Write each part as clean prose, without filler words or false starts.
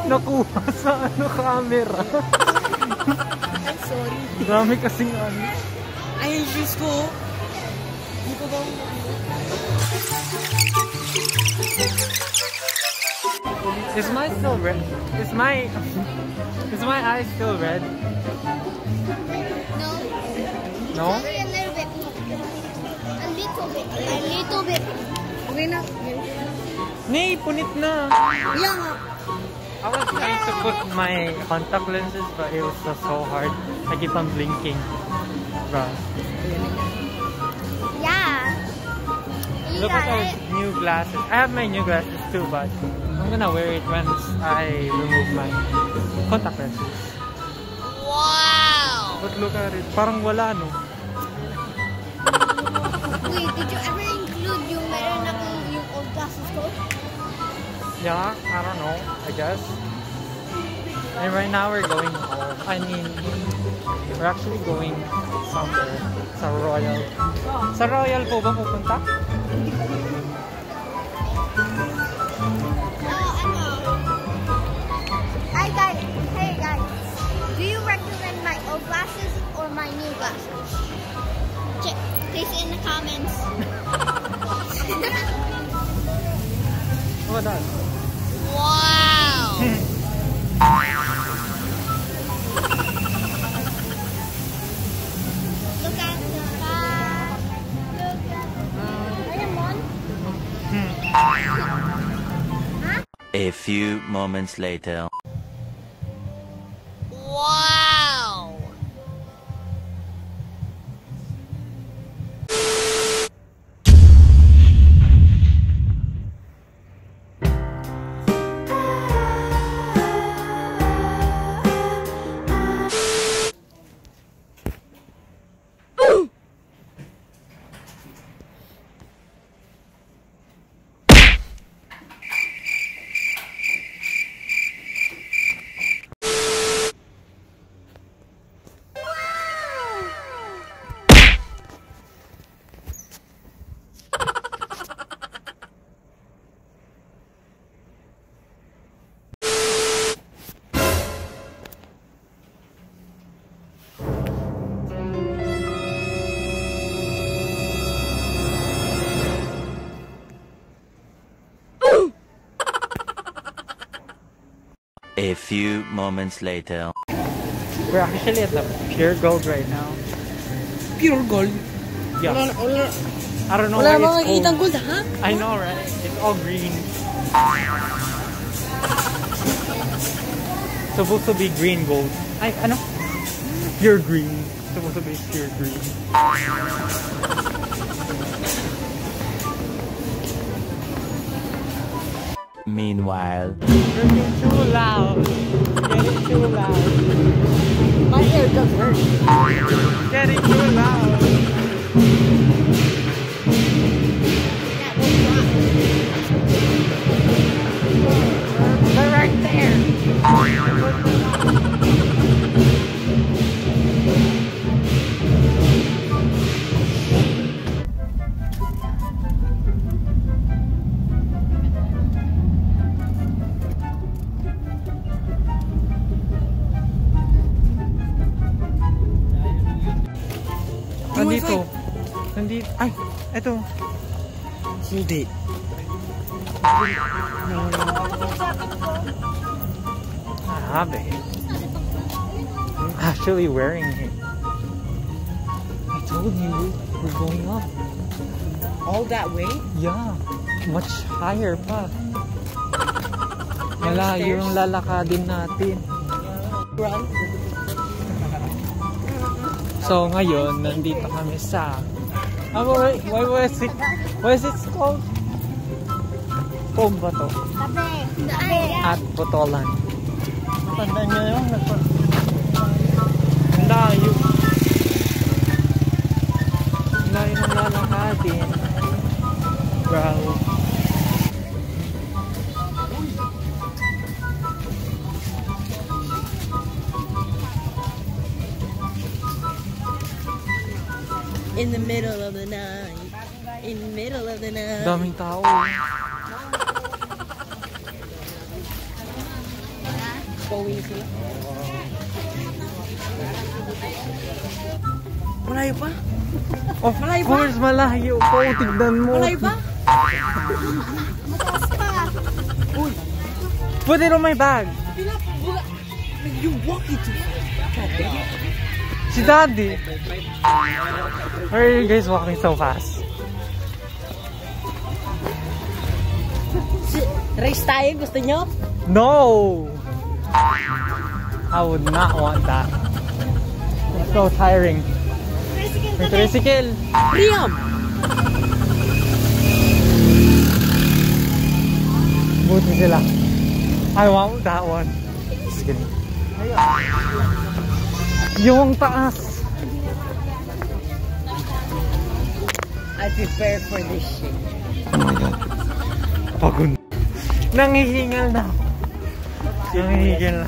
Nakuha sa camera. I'm sorry. Dami kasing ano. Ay, yung shoes ko. Hindi ko ba Is mine still red? Is my eye still red? No. No? Only a little bit. A little bit. okay na? Nee, punit na. Yeah nga. I was trying to put my contact lenses, but it was just so hard. I keep on blinking. Bruh. Yeah. You Look at got our it. new glasses. I have my new glasses too, but I'm gonna wear it once I remove my contact lenses. Wow. But look at it. Parang wala, no? Wait, did you ever include yung meron akong yung old glasses ko? Yeah, I don't know. I guess. And right now we're going home. I mean, we're actually going somewhere. Sa Royal. Sa Royal po ba pupunta? Hey guys, do you recommend my old glasses or my new glasses? Check, place it in the comments. What that? Wow! few moments later. Wow! A few moments later. We're actually at the Pure Gold right now. Pure gold. Yeah. Wala, I don't know wala why bang it's makikitang gold. gold, ha? I know, right? It's all green. Supposed to be green gold. Ay, ano? Pure green. Supposed to be pure green. Meanwhile. You're getting too loud. Getting too loud. My ear does hurt. Getting too loud. They're right there. Nandito. Nandito. Ay, eto. Hindi. I have it. I'm actually wearing it. I told you we're going up. All that way? Yeah. Much higher pa. Malayo yung lalakadin natin. Run. So ngayon, nandito kami sa... what was it? What is it called? Pog ba to? At Botolan. Tanda nyo yun? Ang layo. Ang layo ng lalakadin. Wow. In the middle of the night. In the middle of the night. Daming tao. Going sila. Malayo pa? Of Malayo ba? course, malayo po. Tignan mo. Malayo pa? Uy! Put it on my bag. You walking too fast. Si Daddy. Why are you guys walking so fast? Race tayo, gusto nyo? No! I would not want that. It's so tiring. May tricycle. Priam! Buti sila. I want that one. Just kidding. Yung taas. I prepare for this shit. Oh my God. Pagod. Nangihingal na. Nangihingal na.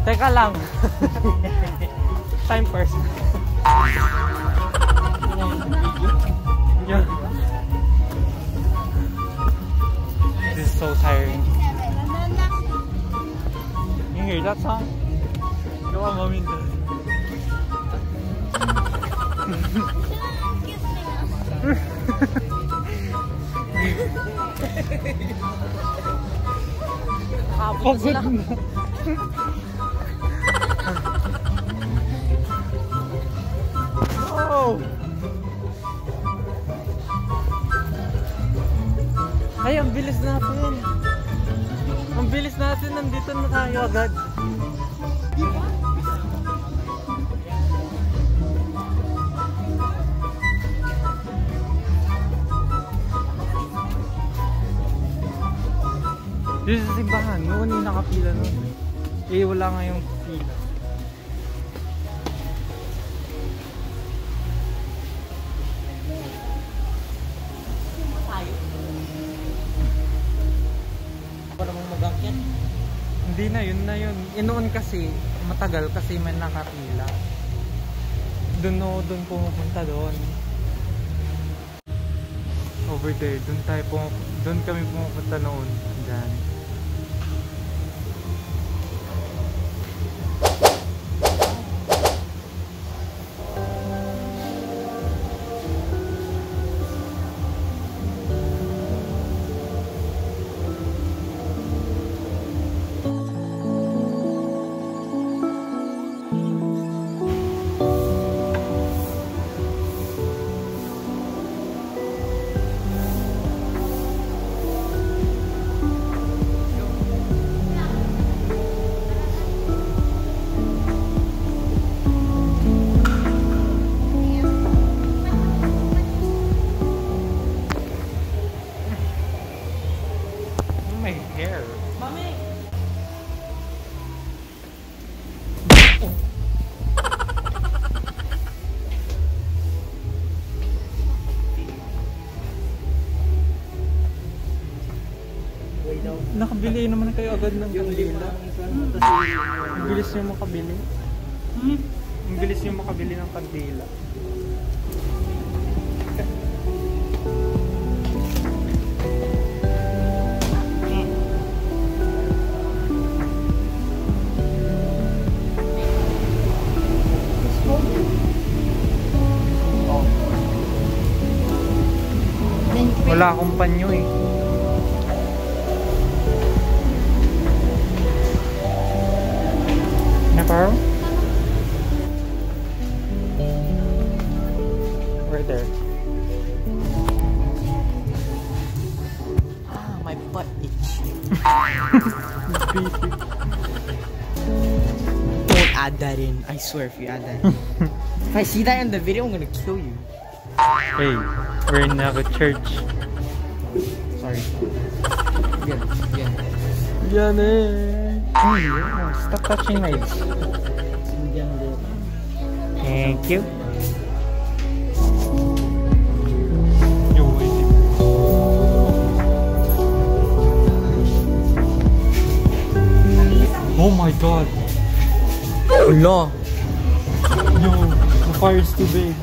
Teka lang. Time first. Yeah. This is so tiring. You hear that song? Go on, mommy. Pagod na. Oh! ang bilis natin. Ang bilis natin, nandito na tayo agad. Dito sa simbahan, noon yung nakapila nun. Eh, wala nga yung pila. Para mong mag-akyat. Hindi na, yun na yun. Noon kasi, matagal kasi may nakapila. Doon pumupunta doon. Over there, doon kami pumupunta noon. Diyan. My hair. Mami! Nakabili naman kayo agad ng kandila. Ang bilis nyo makabili. Ang bilis nyo makabili ng kandila. Wala akong panyo eh. Never? Right there. Ah, my butt itch. Don't add that in. I swear if you add that in. If I see that in the video, I'm gonna kill you. Hey, we're in a church. Sorry. Again. Yan eh. Hey, stop touching my lips. Thank you. Oh my god. No. Yo, the fire is too big.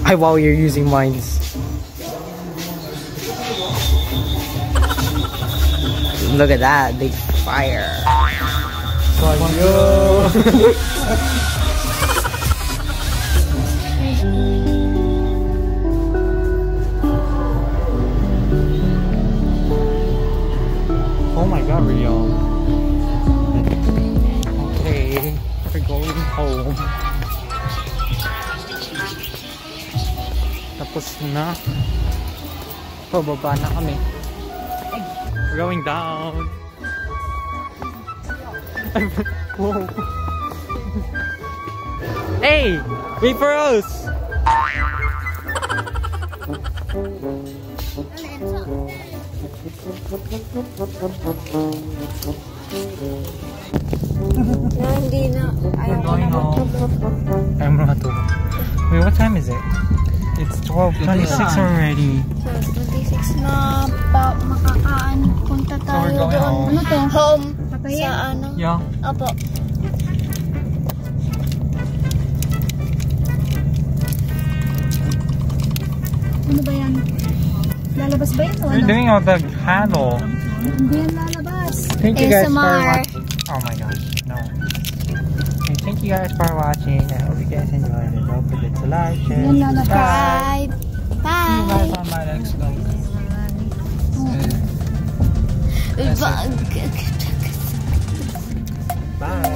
Ay, wow, you're using mines. Look at that, big fire. Oh my god, Rio. Okay, we're going home. Tapos na. Pababa na kami. We're going down. Whoa. Hey! Wait for us! Hindi na. We're going home. I'm not home. Wait, what time is it? It's 12:26 already. So, 26 na pa punta tayo we're going doon. home. Ano to? Home. Sa ano? Yeah. Opo. Ano ba yan? Lalabas ba yan o We're ano? doing all the handle. Hindi yan lalabas. Thank you guys for ASMR. watching. Oh my gosh, no. Okay, thank you guys for watching. I hope you guys enjoyed it. Don't forget to like, share, Yan lalabas. subscribe. Bye. See you guys on my next vlog. That's it. Bye.